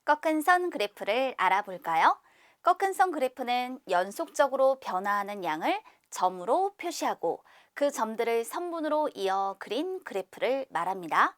꺾은 선 그래프를 알아볼까요? 꺾은 선 그래프는 연속적으로 변화하는 양을 점으로 표시하고 그 점들을 선분으로 이어 그린 그래프를 말합니다.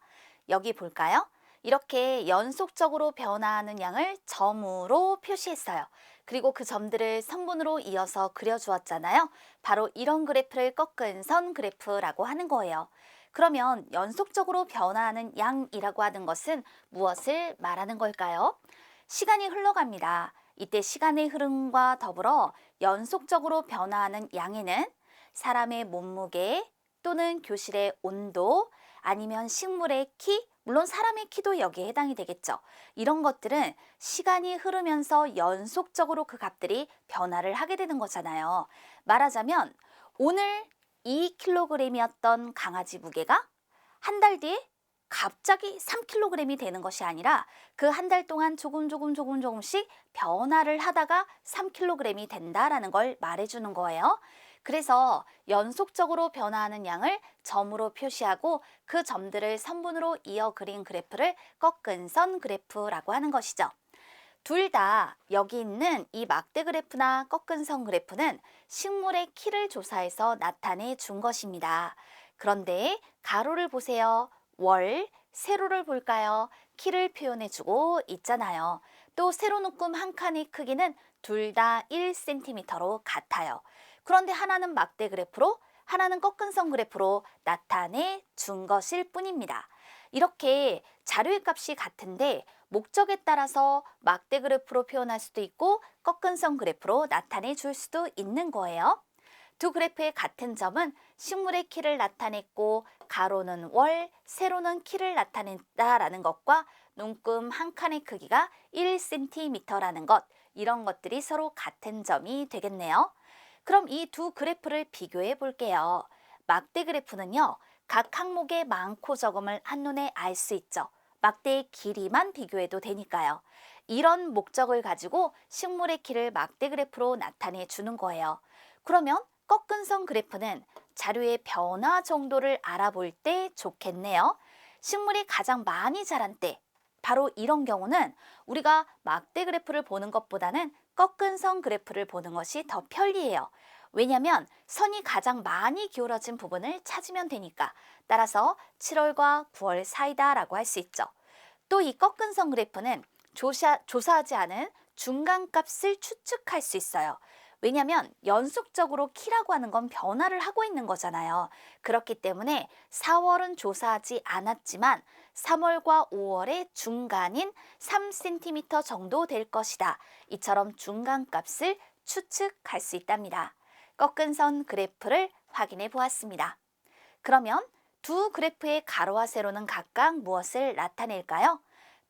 여기 볼까요? 이렇게 연속적으로 변화하는 양을 점으로 표시했어요. 그리고 그 점들을 선분으로 이어서 그려주었잖아요. 바로 이런 그래프를 꺾은 선 그래프라고 하는 거예요. 그러면 연속적으로 변화하는 양이라고 하는 것은 무엇을 말하는 걸까요? 시간이 흘러갑니다. 이때 시간의 흐름과 더불어 연속적으로 변화하는 양에는 사람의 몸무게 또는 교실의 온도 아니면 식물의 키, 물론 사람의 키도 여기에 해당이 되겠죠. 이런 것들은 시간이 흐르면서 연속적으로 그 값들이 변화를 하게 되는 거잖아요. 말하자면 오늘 2kg이었던 강아지 무게가 한 달 뒤에 갑자기 3kg이 되는 것이 아니라 그 한 달 동안 조금씩 변화를 하다가 3kg이 된다라는 걸 말해주는 거예요. 그래서 연속적으로 변화하는 양을 점으로 표시하고 그 점들을 선분으로 이어 그린 그래프를 꺾은 선 그래프라고 하는 것이죠. 둘 다 여기 있는 이 막대 그래프나 꺾은 선 그래프는 식물의 키를 조사해서 나타내 준 것입니다. 그런데 가로를 보세요. 월, 세로를 볼까요? 키를 표현해 주고 있잖아요. 또 세로 묶음 한 칸의 크기는 둘 다 1cm로 같아요. 그런데 하나는 막대 그래프로 하나는 꺾은 선 그래프로 나타내 준 것일 뿐입니다. 이렇게 자료의 값이 같은데 목적에 따라서 막대 그래프로 표현할 수도 있고 꺾은 선 그래프로 나타내 줄 수도 있는 거예요. 두 그래프의 같은 점은 식물의 키를 나타냈고 가로는 월, 세로는 키를 나타낸다라는 것과 눈금 한 칸의 크기가 1cm라는 것, 이런 것들이 서로 같은 점이 되겠네요. 그럼 이 두 그래프를 비교해 볼게요. 막대 그래프는요, 각 항목의 많고 적음을 한눈에 알 수 있죠. 막대의 길이만 비교해도 되니까요. 이런 목적을 가지고 식물의 키를 막대 그래프로 나타내 주는 거예요. 그러면 꺾은 선 그래프는 자료의 변화 정도를 알아볼 때 좋겠네요. 식물이 가장 많이 자란 때, 바로 이런 경우는 우리가 막대 그래프를 보는 것보다는 꺾은 선 그래프를 보는 것이 더 편리해요. 왜냐하면 선이 가장 많이 기울어진 부분을 찾으면 되니까. 따라서 7월과 9월 사이다라고 할 수 있죠. 또 이 꺾은 선 그래프는 조사하지 않은 중간값을 추측할 수 있어요. 왜냐하면 연속적으로 키라고 하는 건 변화를 하고 있는 거잖아요. 그렇기 때문에 4월은 조사하지 않았지만 3월과 5월의 중간인 3cm 정도 될 것이다. 이처럼 중간값을 추측할 수 있답니다. 꺾은 선 그래프를 확인해 보았습니다. 그러면 두 그래프의 가로와 세로는 각각 무엇을 나타낼까요?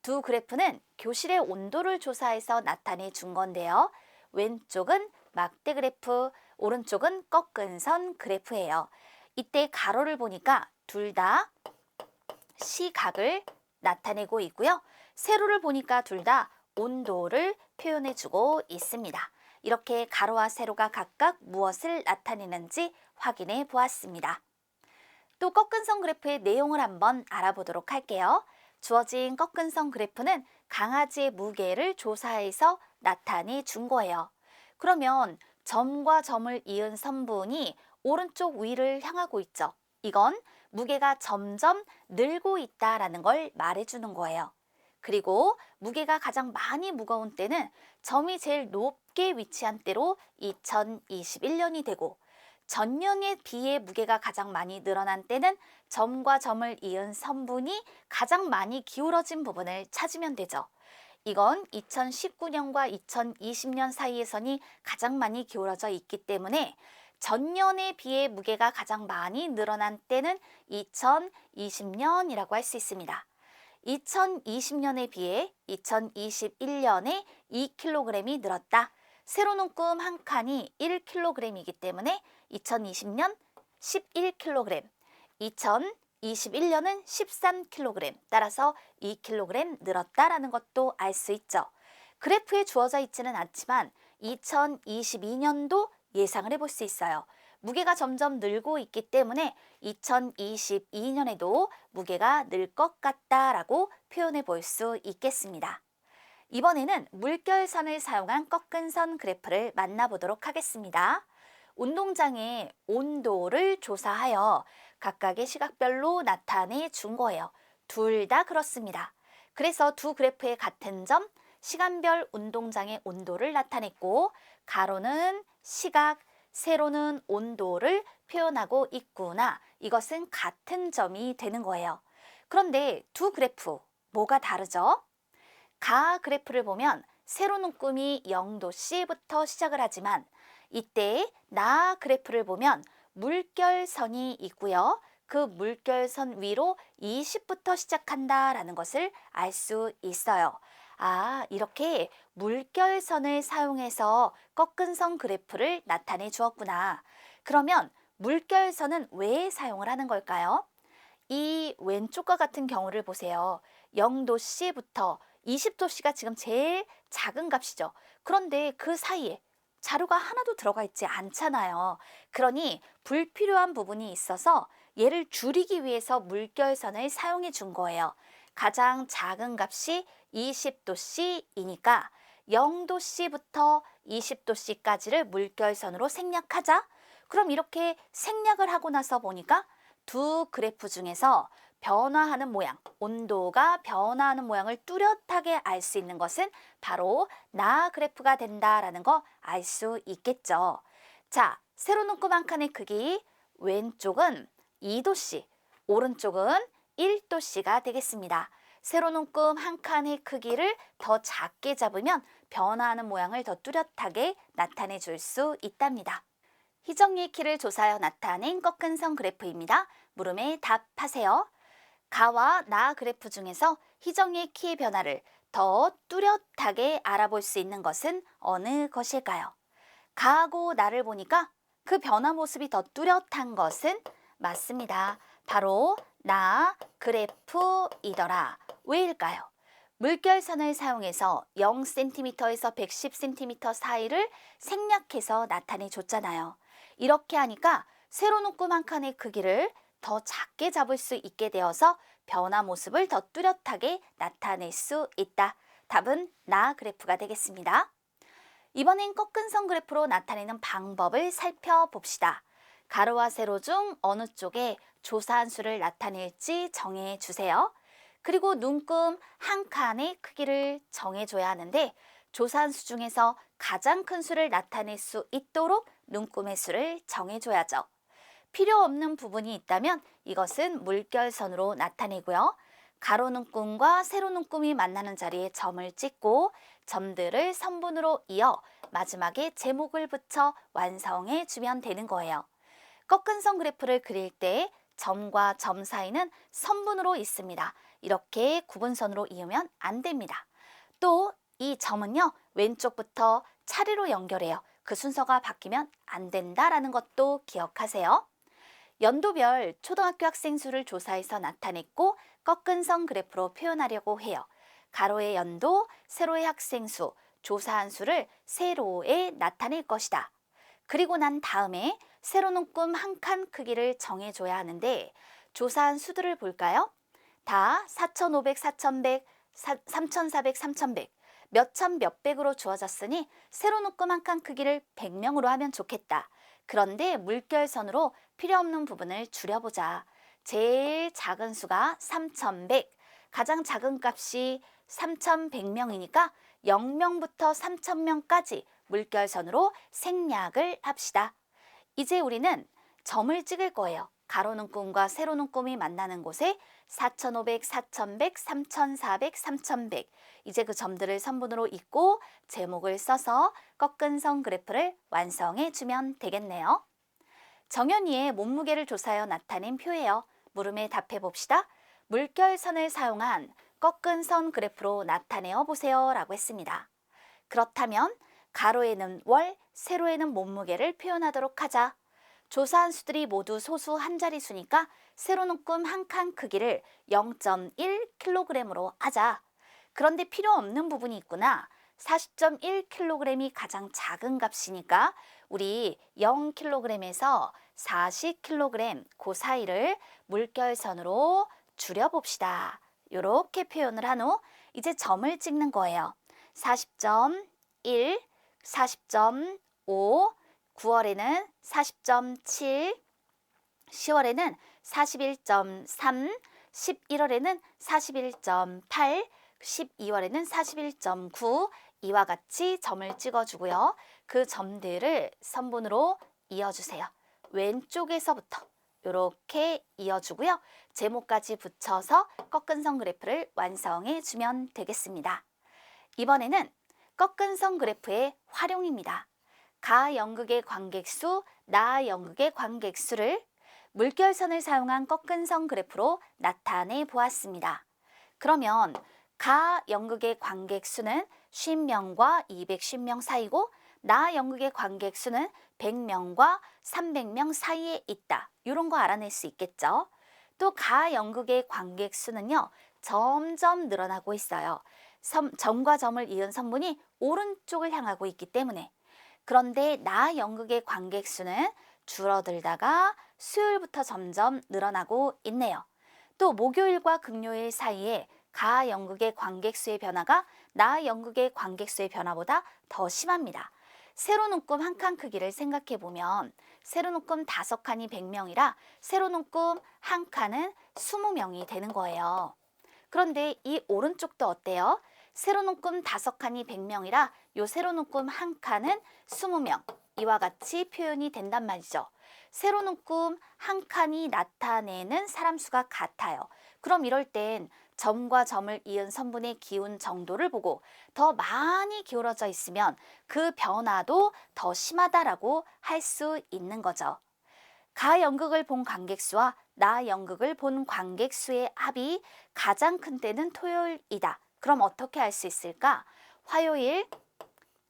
두 그래프는 교실의 온도를 조사해서 나타내 준 건데요. 왼쪽은 막대 그래프, 오른쪽은 꺾은 선 그래프예요. 이때 가로를 보니까 둘 다 시각을 나타내고 있고요. 세로를 보니까 둘 다 온도를 표현해 주고 있습니다. 이렇게 가로와 세로가 각각 무엇을 나타내는지 확인해 보았습니다. 또 꺾은 선 그래프의 내용을 한번 알아보도록 할게요. 주어진 꺾은 선 그래프는 강아지의 무게를 조사해서 나타내 준 거예요. 그러면 점과 점을 이은 선분이 오른쪽 위를 향하고 있죠. 이건 무게가 점점 늘고 있다라는 걸 말해주는 거예요. 그리고 무게가 가장 많이 무거운 때는 점이 제일 높게 위치한 때로 2021년이 되고 전년에 비해 무게가 가장 많이 늘어난 때는 점과 점을 이은 선분이 가장 많이 기울어진 부분을 찾으면 되죠. 이건 2019년과 2020년 사이의 선이 가장 많이 기울어져 있기 때문에 전년에 비해 무게가 가장 많이 늘어난 때는 2020년이라고 할 수 있습니다. 2020년에 비해 2021년에 2kg이 늘었다. 세로 눈금 한 칸이 1kg이기 때문에 2020년 11kg, 2021년은 13kg, 따라서 2kg 늘었다라는 것도 알 수 있죠. 그래프에 주어져 있지는 않지만 2022년도 예상을 해볼 수 있어요. 무게가 점점 늘고 있기 때문에 2022년에도 무게가 늘 것 같다라고 표현해 볼 수 있겠습니다. 이번에는 물결선을 사용한 꺾은 선 그래프를 만나보도록 하겠습니다. 운동장의 온도를 조사하여 각각의 시각별로 나타내 준 거예요. 둘 다 그렇습니다. 그래서 두 그래프의 같은 점, 시간별 운동장의 온도를 나타냈고, 가로는 시각, 세로는 온도를 표현하고 있구나. 이것은 같은 점이 되는 거예요. 그런데 두 그래프, 뭐가 다르죠? 가 그래프를 보면 세로 눈금이 0도씨부터 시작을 하지만 이때 나 그래프를 보면 물결선이 있고요. 그 물결선 위로 20부터 시작한다라는 것을 알 수 있어요. 아, 이렇게 물결선을 사용해서 꺾은 선 그래프를 나타내 주었구나. 그러면 물결선은 왜 사용을 하는 걸까요? 이 왼쪽과 같은 경우를 보세요. 0도씨부터 20도씨가 지금 제일 작은 값이죠. 그런데 그 사이에 자료가 하나도 들어가 있지 않잖아요. 그러니 불필요한 부분이 있어서 얘를 줄이기 위해서 물결선을 사용해 준 거예요. 가장 작은 값이 20도씨이니까 0도씨부터 20도씨까지를 물결선으로 생략하자. 그럼 이렇게 생략을 하고 나서 보니까 두 그래프 중에서 변화하는 모양, 온도가 변화하는 모양을 뚜렷하게 알 수 있는 것은 바로 나 그래프가 된다라는 거 알 수 있겠죠. 자, 세로 눈금 한 칸의 크기, 왼쪽은 2도씨, 오른쪽은 1도씨가 되겠습니다. 세로 눈금 한 칸의 크기를 더 작게 잡으면 변화하는 모양을 더 뚜렷하게 나타내 줄 수 있답니다. 희정리의 키를 조사하여 나타낸 꺾은 선 그래프입니다. 물음에 답하세요. 가와 나 그래프 중에서 희정리의 키의 변화를 더 뚜렷하게 알아볼 수 있는 것은 어느 것일까요? 가하고 나를 보니까 그 변화 모습이 더 뚜렷한 것은 맞습니다. 바로 나 그래프이더라. 왜일까요? 물결선을 사용해서 0cm에서 110cm 사이를 생략해서 나타내 줬잖아요. 이렇게 하니까 세로 눈금 한 칸의 크기를 더 작게 잡을 수 있게 되어서 변화 모습을 더 뚜렷하게 나타낼 수 있다. 답은 나 그래프가 되겠습니다. 이번엔 꺾은 선 그래프로 나타내는 방법을 살펴봅시다. 가로와 세로 중 어느 쪽에 조사한 수를 나타낼지 정해 주세요. 그리고 눈금 한 칸의 크기를 정해줘야 하는데 조사한 수 중에서 가장 큰 수를 나타낼 수 있도록 눈금의 수를 정해줘야죠. 필요 없는 부분이 있다면 이것은 물결선으로 나타내고요. 가로 눈금과 세로 눈금이 만나는 자리에 점을 찍고 점들을 선분으로 이어 마지막에 제목을 붙여 완성해 주면 되는 거예요. 꺾은 선 그래프를 그릴 때 점과 점 사이는 선분으로 있습니다. 이렇게 구분선으로 이으면 안 됩니다. 또 이 점은요, 왼쪽부터 차례로 연결해요. 그 순서가 바뀌면 안 된다라는 것도 기억하세요. 연도별 초등학교 학생 수를 조사해서 나타냈고 꺾은 선 그래프로 표현하려고 해요. 가로의 연도, 세로의 학생 수, 조사한 수를 세로에 나타낼 것이다. 그리고 난 다음에 세로 눈금 한 칸 크기를 정해줘야 하는데 조사한 수들을 볼까요? 다 4,500, 4,100, 3,400, 3,100 몇천 몇백으로 주어졌으니 세로 눈금 한 칸 크기를 100명으로 하면 좋겠다. 그런데 물결선으로 필요 없는 부분을 줄여보자. 제일 작은 수가 3,100, 가장 작은 값이 3,100명이니까 0명부터 3,000명까지 물결선으로 생략을 합시다. 이제 우리는 점을 찍을 거예요. 가로 눈금과 세로 눈금이 만나는 곳에 4,500, 4,100, 3,400, 3,100 이제 그 점들을 선분으로 잇고 제목을 써서 꺾은 선 그래프를 완성해 주면 되겠네요. 정연이의 몸무게를 조사하여 나타낸 표예요. 물음에 답해 봅시다. 물결선을 사용한 꺾은 선 그래프로 나타내어 보세요 라고 했습니다. 그렇다면 가로에는 월, 세로에는 몸무게를 표현하도록 하자. 조사한 수들이 모두 소수 한 자릿수니까 세로 눈금 한 칸 크기를 0.1kg으로 하자. 그런데 필요 없는 부분이 있구나. 40.1kg이 가장 작은 값이니까 우리 0kg에서 40kg 그 사이를 물결선으로 줄여봅시다. 이렇게 표현을 한 후 이제 점을 찍는 거예요. 40.1, 40.5, 9월에는 40.7, 10월에는 41.3, 11월에는 41.8, 12월에는 41.9 이와 같이 점을 찍어주고요. 그 점들을 선분으로 이어주세요. 왼쪽에서부터 이렇게 이어주고요. 제목까지 붙여서 꺾은 선 그래프를 완성해 주면 되겠습니다. 이번에는 꺾은 선 그래프의 활용입니다. 가 연극의 관객수, 나 연극의 관객수를 물결선을 사용한 꺾은 선 그래프로 나타내 보았습니다. 그러면 가 연극의 관객수는 50명과 250명 사이고 나 연극의 관객수는 100명과 300명 사이에 있다. 이런 거 알아낼 수 있겠죠? 또 가 연극의 관객수는요. 점점 늘어나고 있어요. 점과 점을 이은 선분이 오른쪽을 향하고 있기 때문에. 그런데 나 연극의 관객수는 줄어들다가 수요일부터 점점 늘어나고 있네요. 또 목요일과 금요일 사이에 가 연극의 관객수의 변화가 나 연극의 관객수의 변화보다 더 심합니다. 세로눈금 한 칸 크기를 생각해 보면 세로눈금 5칸이 100명이라 세로눈금 한 칸은 20명이 되는 거예요. 그런데 이 오른쪽도 어때요? 세로눈금 5칸이 100명이라 요 세로눈금 한 칸은 20명. 이와 같이 표현이 된단 말이죠. 세로눈금 한 칸이 나타내는 사람 수가 같아요. 그럼 이럴 땐 점과 점을 이은 선분의 기운 정도를 보고 더 많이 기울어져 있으면 그 변화도 더 심하다라고 할 수 있는 거죠. 가 연극을 본 관객수와 나 연극을 본 관객수의 합이 가장 큰 때는 토요일이다. 그럼 어떻게 알 수 있을까? 화요일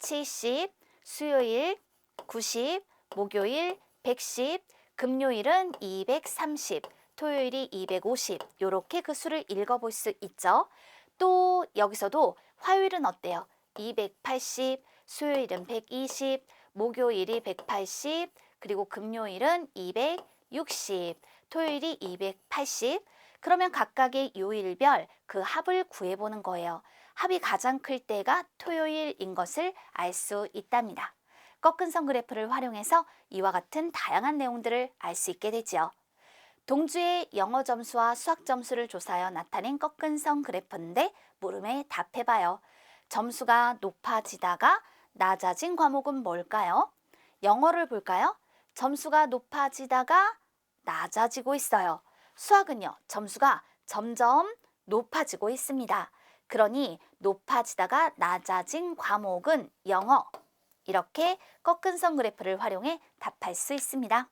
70, 수요일 90, 목요일 110, 금요일은 230, 토요일이 250 이렇게 그 수를 읽어볼 수 있죠. 또 여기서도 화요일은 어때요? 280, 수요일은 120, 목요일이 180, 그리고 금요일은 260, 토요일이 280. 그러면 각각의 요일별 그 합을 구해보는 거예요. 합이 가장 클 때가 토요일인 것을 알 수 있답니다. 꺾은 선 그래프를 활용해서 이와 같은 다양한 내용들을 알 수 있게 되지요. 동주의 영어 점수와 수학 점수를 조사하여 나타낸 꺾은 선 그래프인데 물음에 답해봐요. 점수가 높아지다가 낮아진 과목은 뭘까요? 영어를 볼까요? 점수가 높아지다가 낮아지고 있어요. 수학은요, 점수가 점점 높아지고 있습니다. 그러니 높아지다가 낮아진 과목은 영어. 이렇게 꺾은 선 그래프를 활용해 답할 수 있습니다.